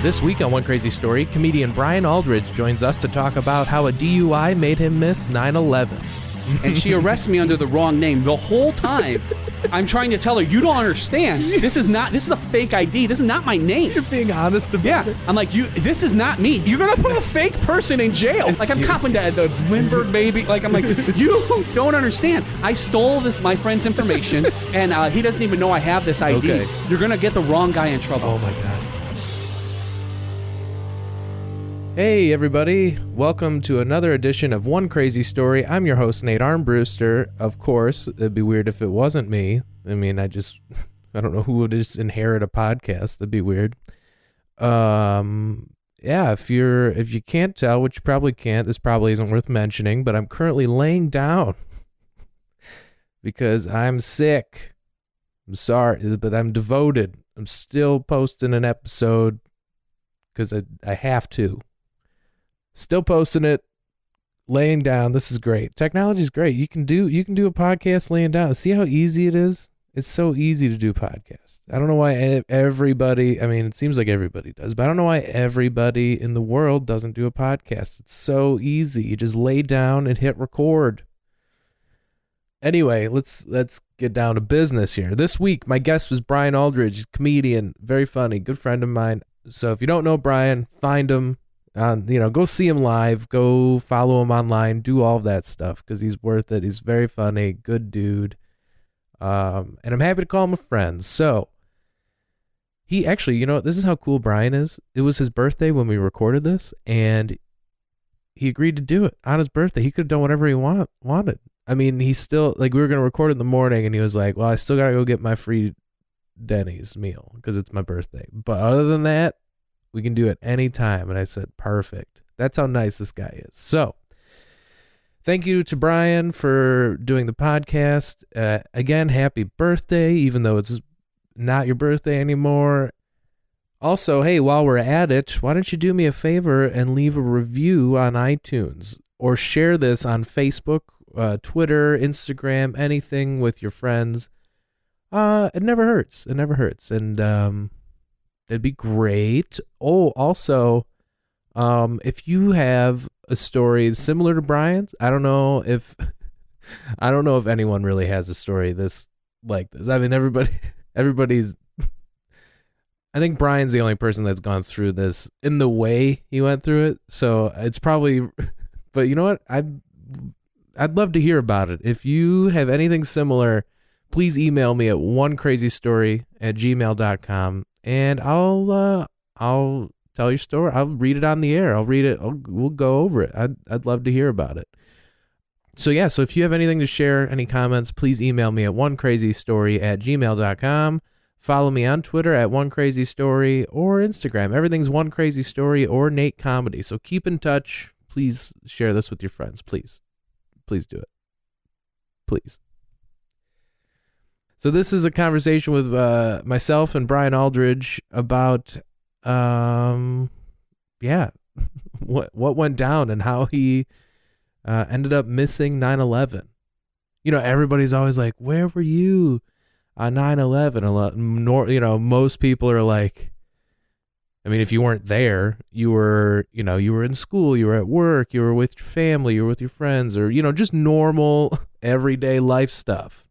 This week on One Crazy Story, comedian Brian Aldridge joins us to talk about how a DUI made him miss 9/11. And she arrests me under the wrong name the whole time. I'm trying to tell her, you don't understand. This is a fake ID. This is not my name. You're being honest about it. I'm like, this is not me. You're going to put a fake person in jail. Like, I'm copping the Lindbergh baby. Like, I'm like, you don't understand. I stole my friend's information, and he doesn't even know I have this ID. Okay. You're going to get the wrong guy in trouble. Oh, my God. Hey, everybody. Welcome to another edition of One Crazy Story. I'm your host, Nate Armbruster. Of course, it'd be weird if it wasn't me. I mean, I don't know who would just inherit a podcast. That'd be weird. Yeah, if you can't tell, which you probably can't, this probably isn't worth mentioning, but I'm currently laying down because I'm sick. I'm sorry, but I'm devoted. I'm still posting an episode because I have to. Still posting it, laying down. This is great. Technology is great. You can do a podcast laying down. See how easy it is? It's so easy to do podcasts. I don't know why everybody, I mean, it seems like everybody does, but I don't know why everybody in the world doesn't do a podcast. It's so easy. You just lay down and hit record. Anyway, let's get down to business here. This week, my guest was Brian Aldridge, comedian, very funny, good friend of mine. So if you don't know Brian, find him. Go see him live, go follow him online, do all of that stuff because he's worth it. He's very funny, good dude. And I'm happy to call him a friend. So he actually, this is how cool Brian is. It was his birthday when we recorded this, and he agreed to do it on his birthday. He could have done whatever he wanted. I mean, he's still, we were going to record it in the morning, and he was like, well, I still got to go get my free Denny's meal because it's my birthday. But other than that, we can do it anytime. And I said, perfect. That's how nice this guy is. So thank you to Brian for doing the podcast. Again, happy birthday, even though it's not your birthday anymore. Also, hey, while we're at it, why don't you do me a favor and leave a review on iTunes or share this on Facebook, Twitter, Instagram, anything with your friends. It never hurts. It never hurts. And, that'd be great. Oh, also, if you have a story similar to Brian's, I don't know if anyone really has a story like this. I mean, everybody's. I think Brian's the only person that's gone through this in the way he went through it. So it's probably, but you know what? I'd love to hear about it. If you have anything similar, please email me at onecrazystory@gmail.com. And I'll tell your story. I'll read it on the air. I'll read it. We'll go over it. I'd love to hear about it. So yeah, so if you have anything to share, any comments, please email me at onecrazystory@gmail.com. Follow me on Twitter at onecrazystory or Instagram. Everything's One Crazy Story or Nate Comedy. So keep in touch. Please share this with your friends. Please. Please do it. Please. So this is a conversation with myself and Brian Aldridge about, what went down and how he ended up missing 9/11. Everybody's always like, where were you on 9/11? Most people are like, I mean, if you weren't there, you were in school, you were at work, you were with your family, you were with your friends, or, just normal everyday life stuff.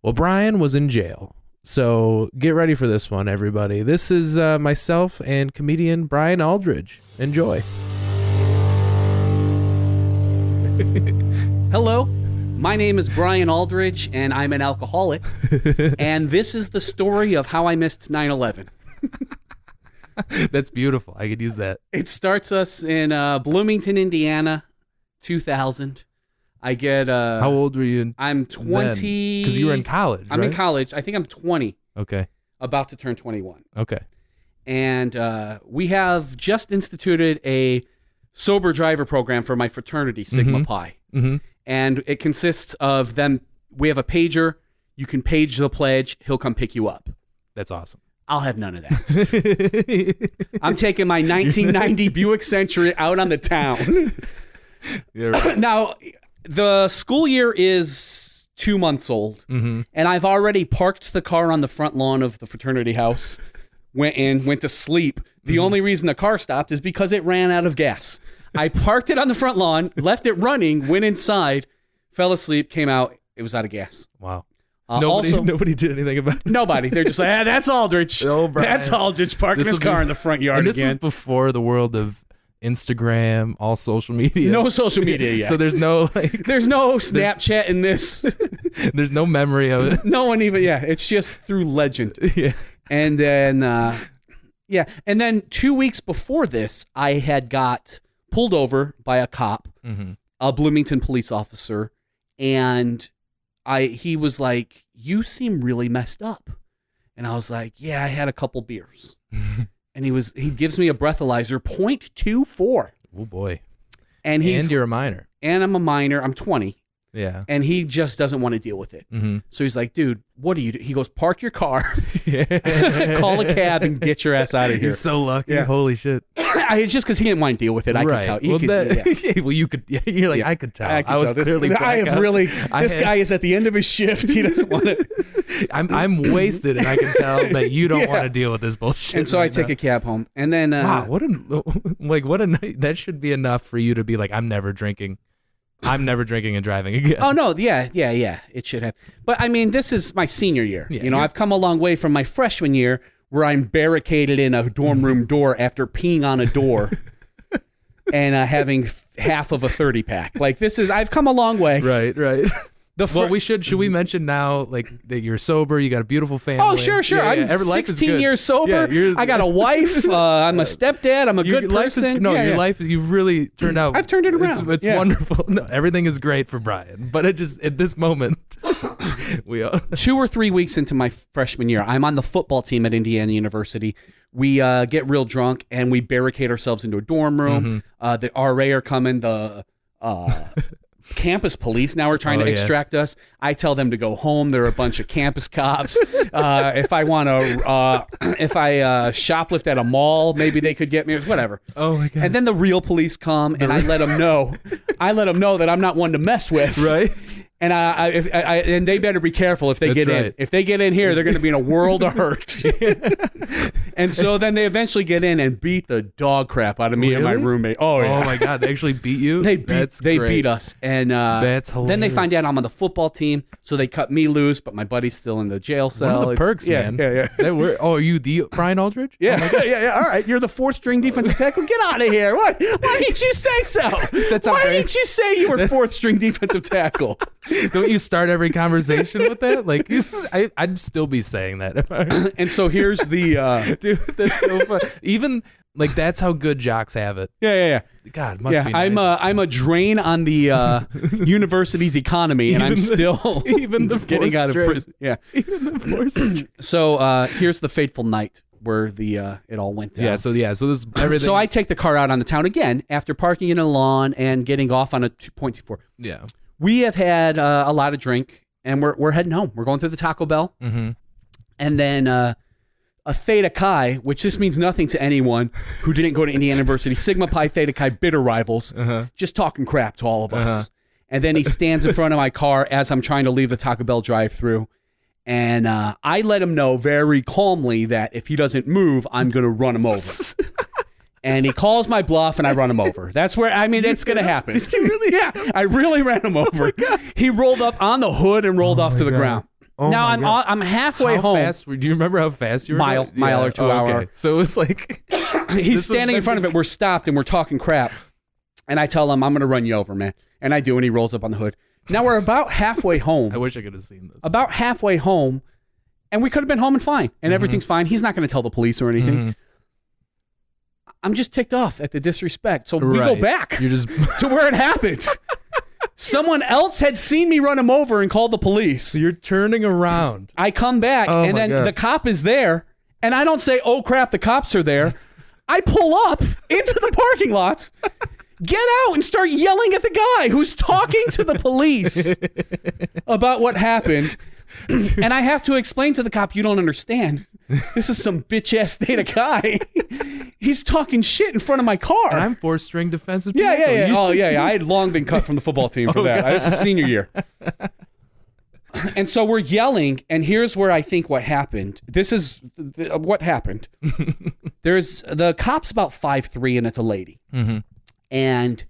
Well, Brian was in jail, so get ready for this one, everybody. This is myself and comedian Brian Aldridge. Enjoy. Hello, my name is Brian Aldridge, and I'm an alcoholic, and this is the story of how I missed 9/11. That's beautiful. I could use that. It starts us in Bloomington, Indiana, 2000. I get... How old were you? I'm 20... Because you were in college, right? I'm in college. I think I'm 20. Okay. About to turn 21. Okay. And we have just instituted a sober driver program for my fraternity, Sigma Pi. Mm-hmm. And it consists of them... We have a pager. You can page the pledge. He'll come pick you up. That's awesome. I'll have none of that. I'm taking my 1990 Buick Century out on the town. Yeah, right. Now... The school year is 2 months old, and I've already parked the car on the front lawn of the fraternity house went to sleep. The only reason the car stopped is because it ran out of gas. I parked it on the front lawn, left it running, went inside, fell asleep, came out. It was out of gas. Wow. Nobody did anything about it. Nobody. They're just like, that's Aldridge. Oh, Brian. That's Aldridge parking his car in the front yard and this again. was before the world of Instagram, all social media. No social media yet. So there's no there's no Snapchat in this. There's no memory of it. No one even. Yeah, it's just through legend. Yeah. And then and then 2 weeks before this, I had got pulled over by a cop, a Bloomington police officer, and he was like, "You seem really messed up," and I was like, "Yeah, I had a couple beers." And he gives me a breathalyzer, 0.24. Oh boy. And you're a minor. And I'm a minor. I'm 20. Yeah. And he just doesn't want to deal with it. So he's like, "Dude, what do you do?" He goes, "Park your car, call a cab, and get your ass out of here." He's so lucky. Yeah. Holy shit. It's just because he didn't want to deal with it. I could tell. You could. You're like, I could tell. I was clearly. This guy is at the end of his shift. He doesn't want to. I'm wasted, and I can tell that you don't want to deal with this bullshit. And so I take a cab home, and then wow, what a night. That should be enough for you to be like, I'm never drinking and driving again. Oh no, yeah. It should have. But I mean, this is my senior year. Yeah, I've come a long way from my freshman year, where I'm barricaded in a dorm room door after peeing on a door and having half of a 30 pack. Like I've come a long way. Right. Should we mention now, like, that you're sober, you got a beautiful family? Oh, sure. Yeah. I'm 16 years sober. Yeah, I got a wife. I'm a stepdad. I'm a good person. Your life, you've really turned out. I've turned it around. It's wonderful. No, everything is great for Brian, but it just, at this moment, 2 or 3 weeks into my freshman year, I'm on the football team at Indiana University. We get real drunk and we barricade ourselves into a dorm room. The RA are coming. The campus police now are trying to extract us. I tell them to go home. They're a bunch of campus cops. If I shoplift at a mall, maybe they could get me. Whatever. Oh my god! And then the real police come, and I let them know. That I'm not one to mess with. Right. And and they better be careful if they get in. If they get in here, they're going to be in a world of hurt. And so then they eventually get in and beat the dog crap out of me and my roommate. Oh yeah. Oh my god, they actually beat you? They beat us. And that's hilarious. Then they find out I'm on the football team, so they cut me loose, but my buddy's still in the jail cell. One of the perks, man. Yeah. Are you the Brian Aldridge? Yeah. All right, you're the 4th string defensive tackle. Get out of here. Why didn't you say so? Why didn't you say you were 4th string defensive tackle? Don't you start every conversation with that? Like, I'd still be saying that. And so here's the dude. That's so fun. Even like that's how good jocks have it. Yeah. God, must be nice. I'm a drain on the university's economy, and I'm still even the getting out of prison. Yeah. Even the 4th. So here's the fateful night where it all went down. So this everything. So I take the car out on the town again after parking in a lawn and getting off on a 2.24. Yeah. We have had a lot of drink, and we're heading home. We're going through the Taco Bell, and then a Theta Chi, which this means nothing to anyone who didn't go to Indiana University. Sigma Pi Theta Chi, bitter rivals, just talking crap to all of us. And then he stands in front of my car as I'm trying to leave the Taco Bell drive-thru, and I let him know very calmly that if he doesn't move, I'm going to run him over. And he calls my bluff, and I run him over. That's going to happen. Did you really? Yeah, I really ran him over. He rolled up on the hood and rolled off to the ground. Oh now I'm halfway home. Fast, do you remember how fast you were? Mile or 2 hour. Okay. So it was like he's standing in front of it. We're stopped and we're talking crap. And I tell him, I'm going to run you over, man. And I do, and he rolls up on the hood. Now we're about halfway home. I wish I could have seen this. About halfway home, and we could have been home and fine, and everything's fine. He's not going to tell the police or anything. I'm just ticked off at the disrespect. So we go back to where it happened. Someone else had seen me run him over and called the police. So you're turning around. I come back, and then the cop is there, and I don't say, "Oh crap, the cops are there." I pull up into the parking lot, get out, and start yelling at the guy who's talking to the police about what happened. And I have to explain to the cop, "You don't understand. This is some bitch-ass Theta Chi. He's talking shit in front of my car. And I'm 4th string defensive tackle." Yeah. Oh, yeah. I had long been cut from the football team for that. This is senior year. And so we're yelling, and here's where I think what happened. This is what happened. There's the cop's about 5'3", and it's a lady. Mm-hmm. And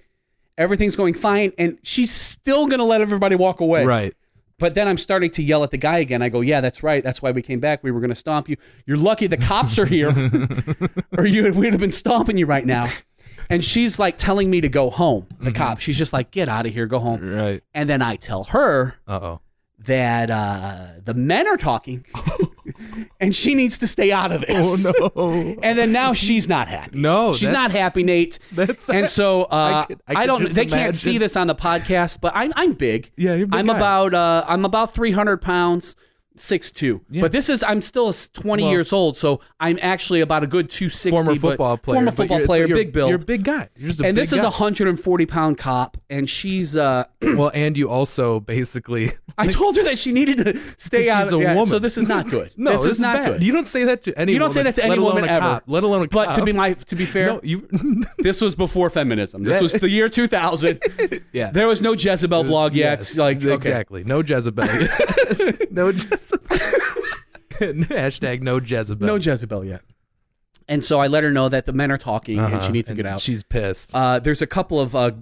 everything's going fine, and she's still going to let everybody walk away. Right. But then I'm starting to yell at the guy again. I go, yeah, that's right. That's why we came back. We were going to stomp you. You're lucky the cops are here, or we'd have been stomping you right now. And she's like telling me to go home, the cop. She's just like, get out of here, go home. Right. And then I tell her that the men are talking and she needs to stay out of this. Oh, no. And then now she's not happy. No. She's not happy, Nate. And so I don't, they can't see this on the podcast, but I'm big. Yeah, you're a big guy. I'm about 300 pounds. 6'2", but I'm still 20 years old, so I'm actually about a good 260. Former football player, big build. You're a big guy. And this is a 140-pound cop, and she's well, and you also basically. I told her that she needed to stay out. She's a woman, so this is not good. No, this is not bad. Good. You don't say that to any. You don't say that to any woman ever, cop, let alone a cop. But to be fair, this was before feminism. This was the year 2000. Yeah, there was no Jezebel blog yet. Yes, like exactly, no Jezebel. No Jezebel. Hashtag no Jezebel. No Jezebel yet. And so I let her know that the men are talking and she needs to get out. She's pissed. There's a couple of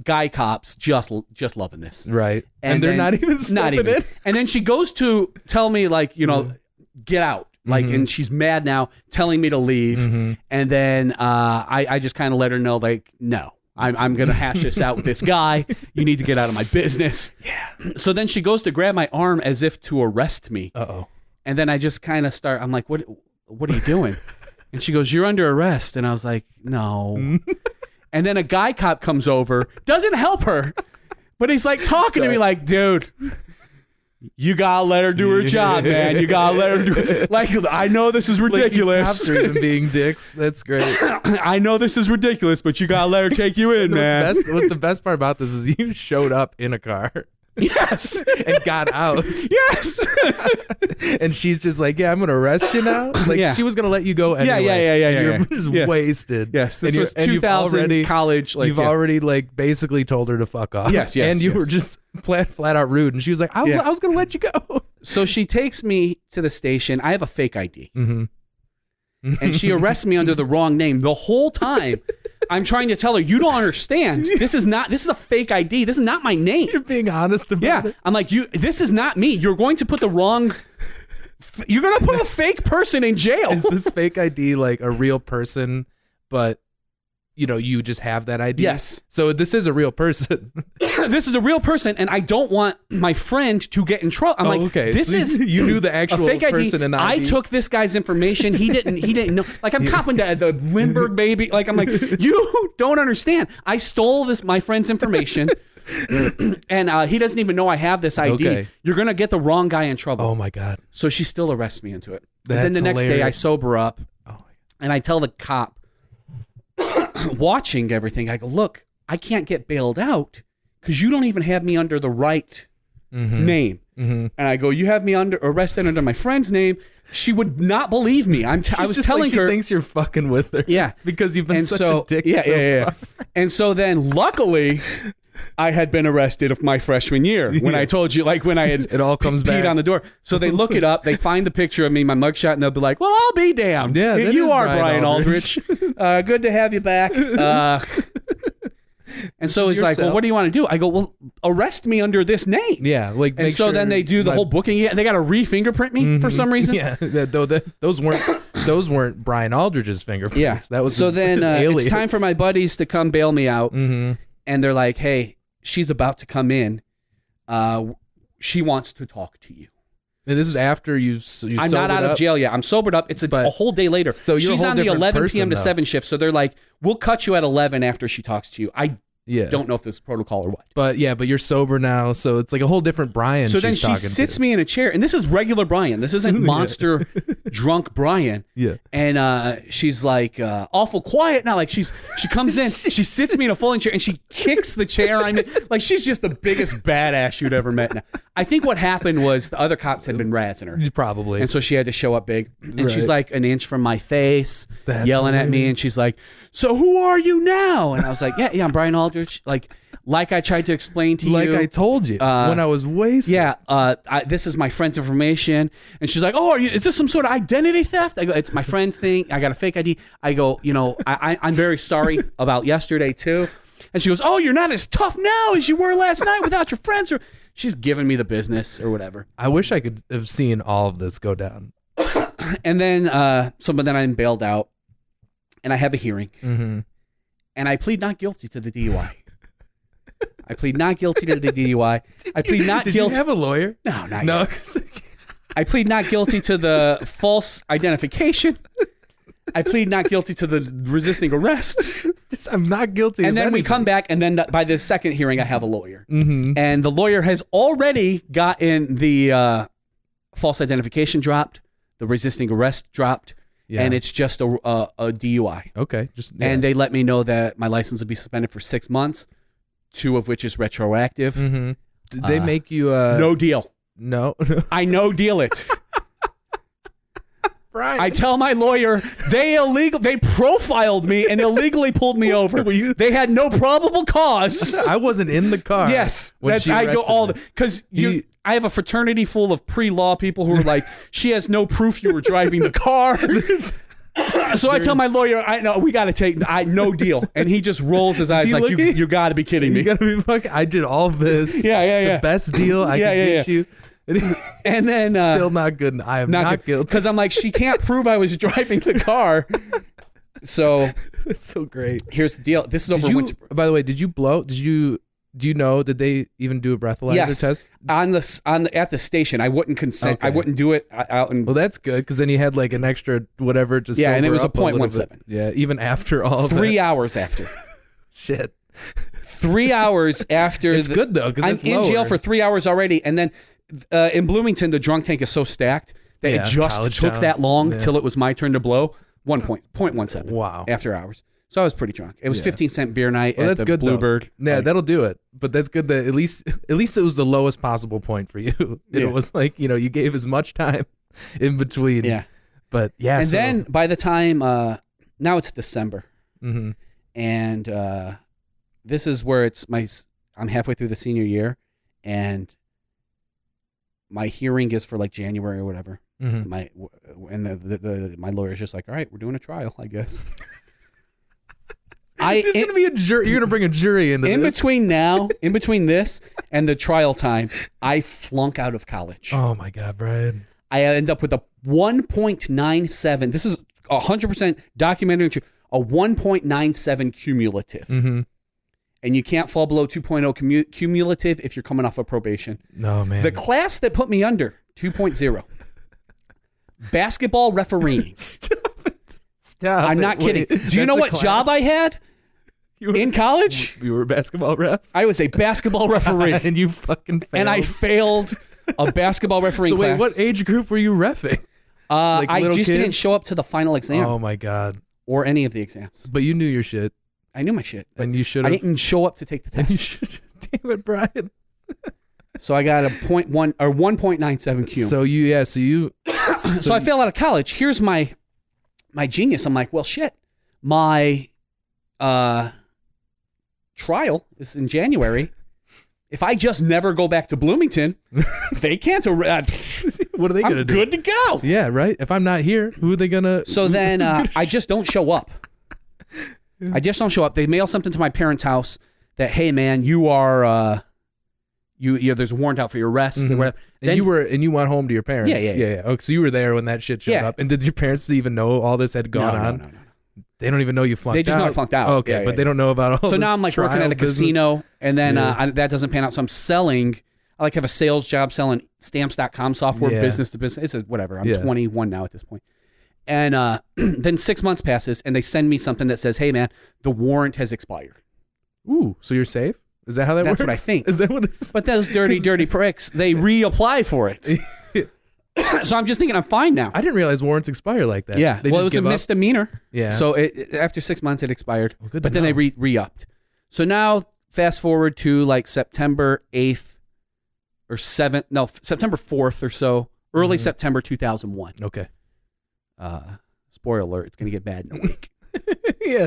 guy cops just loving this. Right. And they're not even stepping in. And then she goes to tell me, like, get out. Like, and she's mad now, telling me to leave. Mm-hmm. And then I just kind of let her know, like, no. I'm going to hash this out with this guy. You need to get out of my business. Yeah. So then she goes to grab my arm as if to arrest me. Uh-oh. And then I just kind of I'm like, what are you doing? And she goes, you're under arrest. And I was like, no. And then a guy cop comes over, doesn't help her, but he's like talking to me like, dude, you gotta let her do her job, man. You gotta let her do it. Like, I know this is ridiculous. Like, these cops are even being dicks. That's great. I know this is ridiculous, but you gotta let her take you in, man. What's the best part about this is you showed up in a car. Yes. And got out. Yes. And she's just like, yeah, I'm going to arrest you now. Like, she was going to let you go anyway. Yeah. You're just wasted. Yes. This was 2000 college. Like, you've already, like, basically told her to fuck off. Yes. And you were just flat out rude. And she was like, I was going to let you go. So she takes me to the station. I have a fake ID. Mm-hmm. And she arrests me under the wrong name the whole time. I'm trying to tell her, you don't understand. This is a fake ID. This is not my name. You're being honest about it. I'm like, this is not me. You're going to put you're going to put a fake person in jail. Is this fake ID like a real person, but you just have that ID? Yes. So this is a real person. This is a real person, and I don't want my friend to get in trouble. I'm like, okay. This so is you knew the actual fake person ID. in the ID. I took this guy's information. He didn't know. Like, I'm copping to the Lindbergh baby. Like, I'm like, you don't understand. I stole my friend's information. And he doesn't even know I have this ID. Okay. You're gonna get the wrong guy in trouble. Oh my god. So she still arrests me into it. That's and then the next day I hilarious. sober up, and I tell the cop watching everything, I go, look, I can't get bailed out because you don't even have me under the right name. Mm-hmm. And I go, you have me arrested under my friend's name. She would not believe me. I was telling her. She thinks you're fucking with her. Yeah. Because you've been such a dick. Yeah. And so then luckily I had been arrested of my freshman year when I told you, like when I had it all comes peed back on the door. So they look it up, they find the picture of me, my mugshot, and they'll be like, well, I'll be damned. Yeah, you are Brian Aldridge. Good to have you back. And so he's like, well, what do you want to do? I go, well, arrest me under this name. Yeah. Like, and so then they do the whole booking. Yeah, they got to re-fingerprint me for some reason. Yeah. Those weren't Brian Aldridge's fingerprints. Yeah. That was so his, then his alias. It's time for my buddies to come bail me out. Mm-hmm. And they're like, hey, she's about to come in. She wants to talk to you. And this is after you I'm not out of jail yet. I'm sobered up. It's a whole day later. So she's on the 11 p.m. to 7 shift. So they're like, we'll cut you at 11 after she talks to you. I don't know if this is protocol or what. But you're sober now. So it's like a whole different Brian. So then she sits me in a chair. And this is regular Brian. This isn't monster drunk Brian. Yeah. And she's like awful quiet now. Like she comes in, she sits me in a folding chair and she kicks the chair I'm in. Like she's just the biggest badass you'd ever met. Now, I think what happened was the other cops had been razzing her. Probably. And so she had to show up big. And she's like an inch from my face, yelling at me. And she's like, so who are you now? And I was like, yeah, I'm Brian Aldridge. Like, like I tried to explain to Like you. I told you when I was wasted. Yeah, this is my friend's information. And she's like, oh, is this some sort of identity theft? I go, it's my friend's thing. I got a fake ID. I go, I'm very sorry about yesterday too. And she goes, oh, you're not as tough now as you were last night without your friends. Or she's giving me the business or whatever. I wish I could have seen all of this go down. And then, but then I'm bailed out and I have a hearing. Mm-hmm. And I plead not guilty to the DUI. I plead not guilty to the DUI. I plead not guilty. Did you have a lawyer? No, not yet. I plead not guilty to the false identification. I plead not guilty to the resisting arrest. I'm not guilty. And then we anything. come back, and then by the second hearing, I have a lawyer. Mm-hmm. And the lawyer has already gotten the false identification dropped, the resisting arrest dropped, and it's just a DUI. Okay. And they let me know that my license will be suspended for 6 months, 2 of which is retroactive. Mm-hmm. Did they make you no deal? No. I no deal it. Brian. I tell my lawyer they profiled me and illegally pulled me over. They had no probable cause. I wasn't in the car. Yes, when she I go arrested all me. because I have a fraternity full of pre-law people who are like, she has no proof you were driving the car. So I tell my lawyer, I know we got to take no deal, and he just rolls his eyes like, you got to be kidding me. You got to be fucking. I did all of this. Yeah. The best deal I can get you. And then still not good. I am not guilty because I'm like, she can't prove I was driving the car. So it's so great. Here's the deal. This is over winter. By the way, did you blow? Do you know? Did they even do a breathalyzer test? At the station? I wouldn't consent. Okay. I wouldn't do it out in. Well, that's good because then you had like an extra whatever. Just and it was a little 0.17. bit. Yeah, even after all 3 hours after. Shit. 3 hours after. It's good though because I'm it's in lower. jail for 3 hours already, and then in Bloomington the drunk tank is so stacked that it just took that long till it was my turn to blow. 0.17. Wow. After hours. So I was pretty drunk. It was 15-cent beer night at that's the good, Bluebird. Yeah, that'll do it. But that's good that at least it was the lowest possible point for you. It was like, you gave as much time in between. Yeah. But yeah. And then by the time now it's December. Mm-hmm. And this is where I'm halfway through the senior year, and my hearing is for like January or whatever. Mm-hmm. My lawyer's just like, all right, we're doing a trial, I guess. There's gonna be a jury. You're gonna bring a jury into this. In between this and the trial time, I flunk out of college. Oh my God, Brian! I end up with a 1.97. This is 100% documented. A 1.97 cumulative, and you can't fall below 2.0 cumulative if you're coming off of probation. No, man. The class that put me under 2.0. Basketball refereeing. Stop. I'm not kidding. Do you know what job I had in college? You were a basketball ref? I was a basketball referee. And you fucking failed. And I failed a basketball refereeing class. So wait, what age group were you reffing? I just didn't show up to the final exam. Oh my God. Or any of the exams. But you knew your shit. I knew my shit. And you should have. I didn't show up to take the test. Damn it, Brian. So I got a 0.1 or 1.97 Q. So I failed out of college. Here's my genius. I'm like, well, shit. My trial is in January. If I just never go back to Bloomington, they can't. What are they going to do? I'm good to go. Yeah, right. If I'm not here, who are they going to? So then I just don't show up. I just don't show up. They mail something to my parents' house that, hey, man, you are. There's a warrant out for your arrest. Mm-hmm. Or whatever. And you went home to your parents. Yeah. Oh, so you were there when that shit showed up. And did your parents even know all this had gone on? No. They don't even know you flunked out. They just know I flunked out. Okay, but they don't know about all. So now I'm like working at a casino, and then that doesn't pan out. So I'm selling. I have a sales job selling stamps.com software, business to business. It's whatever. I'm 21 now at this point. And then 6 months passes, and they send me something that says, hey, man, the warrant has expired. Ooh, so you're safe? Is that how that works? That's what I think. Is that what it's... But those dirty pricks, they reapply for it. So I'm just thinking I'm fine now. I didn't realize warrants expire like that. Yeah. They Well, it just was a give up? misdemeanor. Yeah. So after 6 months, it expired. Well, good but to then know. they re-upped. So now, fast forward to like September 8th or 7th. No, September 4th or so. Early September 2001. Okay. Spoiler alert, it's going to get bad in a week. Yeah.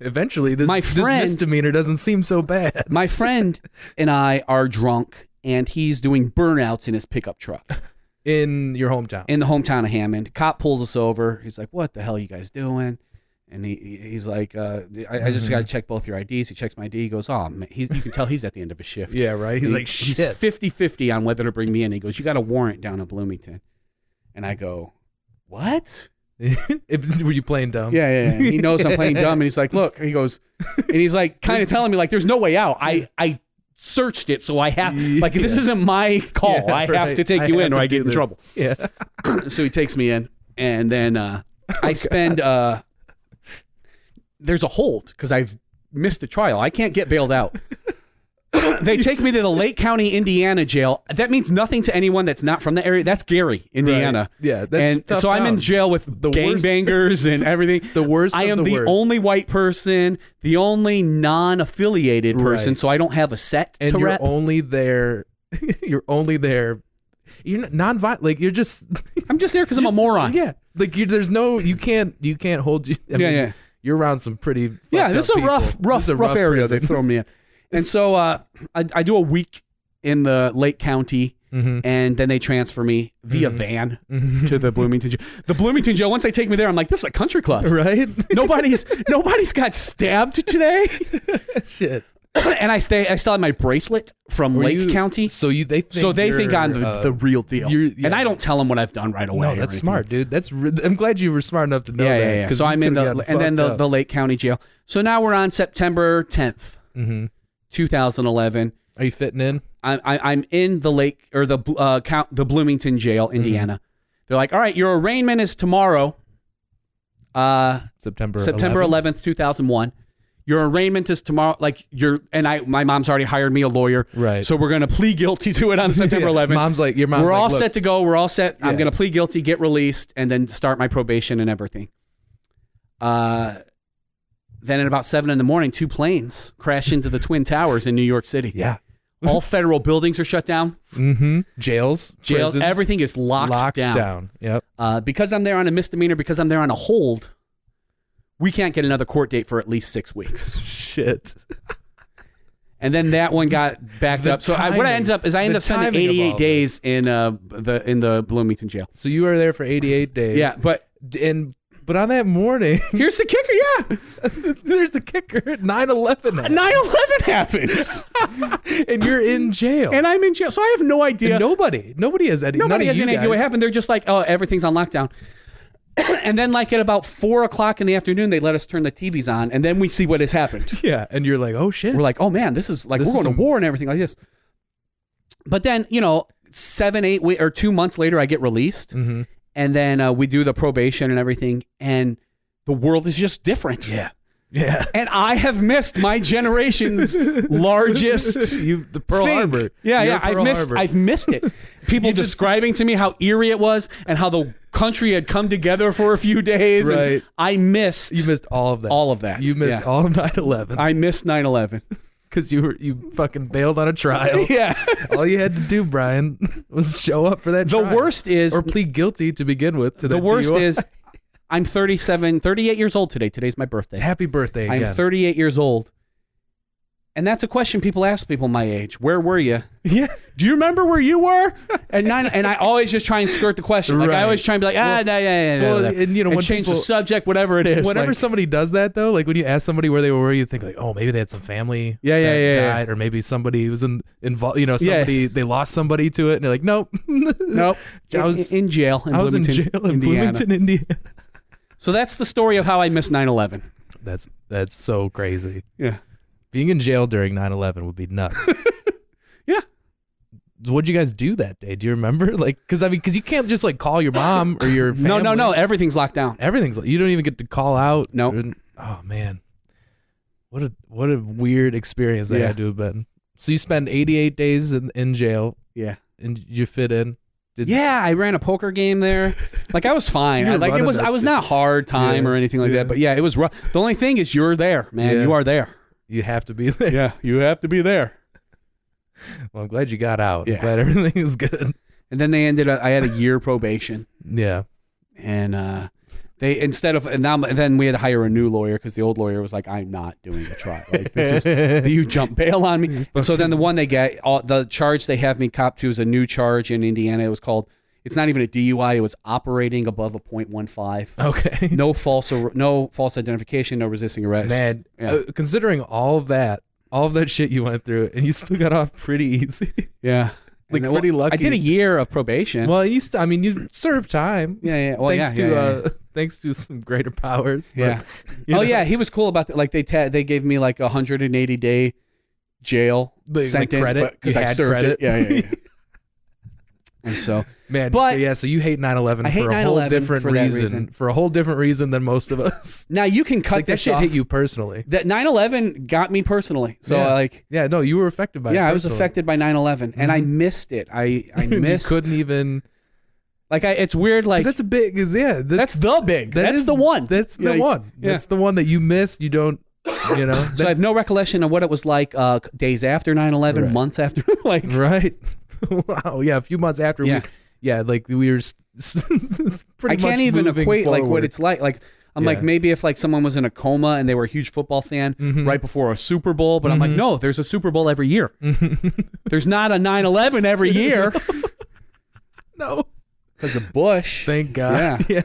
Eventually, this misdemeanor doesn't seem so bad. My friend and I are drunk, and he's doing burnouts in his pickup truck. In your hometown? In the hometown of Hammond. Cop pulls us over. He's like, what the hell are you guys doing? And he's like, I just got to check both your IDs. He checks my ID. He goes, oh, man. You can tell he's at the end of his shift. Yeah, right? He's like, shit. He's 50-50 on whether to bring me in. He goes, you got a warrant down in Bloomington. And I go, what? Were you playing dumb? Yeah. He knows I'm playing dumb. And he's like, look. He goes, and he's like kind of telling me, like, there's no way out. I searched it, so I have, like, this isn't my call. Yeah, I have to take you in or I get in trouble. Yeah. So he takes me in. And then I spend... there's a hold because I've missed a trial. I can't get bailed out. They take me to the Lake County, Indiana jail. That means nothing to anyone that's not from the area. That's Gary, Indiana. Right. Yeah, that's tough. So I'm in jail with gangbangers and everything. The worst. I am the only white person, the only non-affiliated person. So I don't have a set and to you're rep. Only there. You're only there. You're non-violent. Like you're just. I'm just there because I'm a moron. Yeah. Like there's no. You can't hold you. I mean, yeah. You're around some pretty this is a rough area they throw me in. And so I do a week in the Lake County, and then they transfer me via van to the Bloomington Jail. The Bloomington Jail, once they take me there, I'm like, this is a country club. Right? Nobody's got stabbed today. Shit. And I still have my bracelet from Lake County. So they think I'm the real deal. And I don't tell them what I've done right away. No, that's smart, dude. I'm glad you were smart enough to know that. Yeah. So I'm in the Lake County Jail. So now we're on September 10th, 2011. Are you fitting in? I'm in the Lake or the Bloomington Jail, Indiana. They're like, all right, your arraignment is tomorrow, September 11th, 2001. Your arraignment is tomorrow. Like my mom's already hired me a lawyer. Right. So we're going to plead guilty to it on September 11th. Your mom's we're all look, set to go. We're all set. Yeah. I'm going to plead guilty, get released, and then start my probation and everything. Then at about 7 a.m, 2 planes crash into the Twin Towers in New York City. Yeah. All federal buildings are shut down. Jails, prisons, everything is locked down. Yep. Because I'm there on a misdemeanor, because I'm there on a hold, we can't get another court date for at least 6 weeks. Shit. And then that one got backed up. So what I end up spending 88 days in the Bloomington Jail. So you were there for 88 days. Yeah, but on that morning, here's the kicker. Yeah, there's the kicker. 9/11. 9/11 happens, and you're in jail. And I'm in jail, so I have no idea. And nobody has any idea what happened. They're just like, oh, everything's on lockdown. And then, like at about 4:00 in the afternoon, they let us turn the TVs on, and then we see what has happened. Yeah, and you're like, oh shit. We're like, oh man, this is like we're going to war and everything like this. But then 7, 8 weeks or 2 months later, I get released. And then we do the probation and everything, and the world is just different. Yeah. And I have missed my generation's largest the Pearl Harbor. Yeah. I've missed it. People describing to me how eerie it was and how the country had come together for a few days. Right. And you missed all of that. All of that. You missed all of 9/11. I missed 9/11. Because you fucking bailed on a trial. Yeah. All you had to do, Brian, was show up for that trial. The worst is... Or plead guilty to begin with. The worst is, I'm 38 years old today. Today's my birthday. Happy birthday again. I'm 38 years old. And that's a question people ask people my age. Where were you? Yeah. Do you remember where you were? And I always just try and skirt the question. Like I always try and be like, and change the subject, whatever it is. Whenever somebody does that, though, like when you ask somebody where they were, you think like, oh, maybe they had some family died, or maybe somebody was involved. They lost somebody to it, and they're like, nope. I was in jail. I was in jail in Bloomington, Indiana. So that's the story of how I missed 9/11. That's so crazy. Yeah. Being in jail during 9/11 would be nuts. Yeah. What'd you guys do that day? Do you remember? Like, because you can't just like call your mom or your family. No. Everything's locked down. You don't even get to call out. No. Oh man, what a weird experience that had to have been. So you spend 88 days in jail. Yeah. And you fit in. I ran a poker game there. Like I was fine. I was not hard time or anything like that. But yeah, it was rough. The only thing is you're there, man. Yeah. You are there. You have to be there. Yeah, you have to be there. Well, I'm glad you got out. Yeah. I'm glad everything is good. And then I had a year probation. Yeah. And Then we had to hire a new lawyer because the old lawyer was like, I'm not doing a trial. Like, this is, you jump bail on me. And so then the one the charge they have me cop to is a new charge in Indiana. It was called, it's not even a DUI. It was operating above a .15. Okay. No false identification, no resisting arrest. Man, considering all of that shit you went through, and you still got off pretty easy. Yeah. Like, pretty lucky. I did a year of probation. Well, you served time. Yeah. Well, thanks to some greater powers. Yeah. Yeah. He was cool about that. Like they gave me like 180-day jail sentence credit because I served credit. it. Yeah. And so, man, but so you hate 9/11 for a whole different reason. For a whole different reason than most of us. Now you can cut that shit hit you personally. That 9/11 got me personally. So you were affected by it. Yeah, I was affected by 9/11 and I missed it. I missed. You couldn't even. It's weird. Like that's a big. That's the big. That's the one. That's the one. Yeah. That's the one that you missed. You don't. So I have no recollection of what it was like days after 9/11, right. Months after, right. Wow. Yeah, a few months after. Yeah. We were pretty. I can't even equate forward. like what it's like. Like I'm like maybe if like someone was in a coma and they were a huge football fan right before a Super Bowl, but I'm like, no, there's a Super Bowl every year. There's not a 9/11 every year. No, because of Bush. Thank God. Yeah.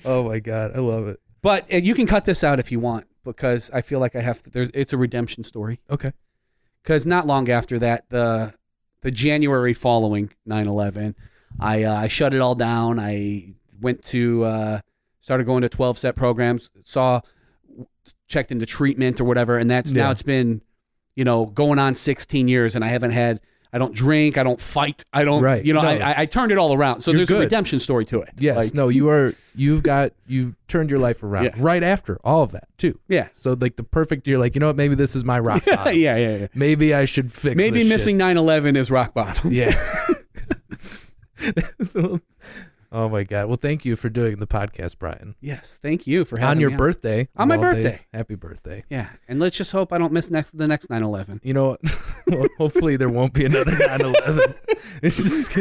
Oh my God, I love it. But you can cut this out if you want, because I feel like I have to. It's a redemption story. Okay. Because not long after that, the January following 9/11, I shut it all down. I went to started going to 12-step programs. Checked into treatment or whatever, and now it's been going on 16 years, and I don't drink, I don't fight, I don't, I turned it all around. So there's a redemption story to it. Yes, you turned your life around right after all of that too. Yeah. So like the perfect, you're like, maybe this is my rock bottom. Yeah. Maybe I should fix Maybe this missing 9/11 is rock bottom. Yeah. Oh my God. Well, thank you for doing the podcast, Brian. Yes, thank you for having me. On your me birthday. On my birthday. Happy birthday. Yeah, and let's just hope I don't miss the next 9/11. You know what? Well, hopefully there won't be another 9/11. It's just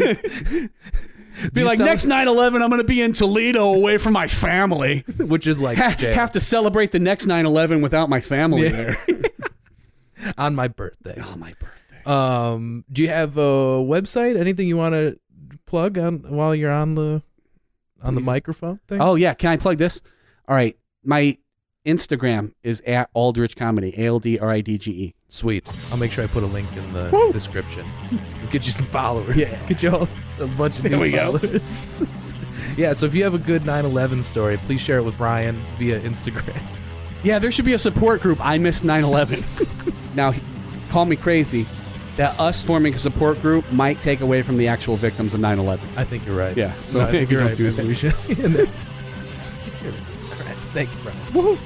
next 9/11 I'm going to be in Toledo away from my family. Which is like have to celebrate the next 9/11 without my family there. On my birthday. On my birthday. Do you have a website? Anything you want to plug on while you're on the microphone thing? Oh yeah, can I plug this? All right, my Instagram is at Aldridge Comedy, ALDRIDGE. Sweet. I'll make sure I put a link in the description. Get you some followers. Yeah. Get you all a bunch of new followers. Yeah, so if you have a good 9/11 story, please share it with Brian via Instagram. Yeah, there should be a support group. I missed 9/11. Now, call me crazy. That us forming a support group might take away from the actual victims of 9/11. I think you're right. Yeah. So I think you're right. Do Maybe we should. All right. Thanks, Brian. Woohoo.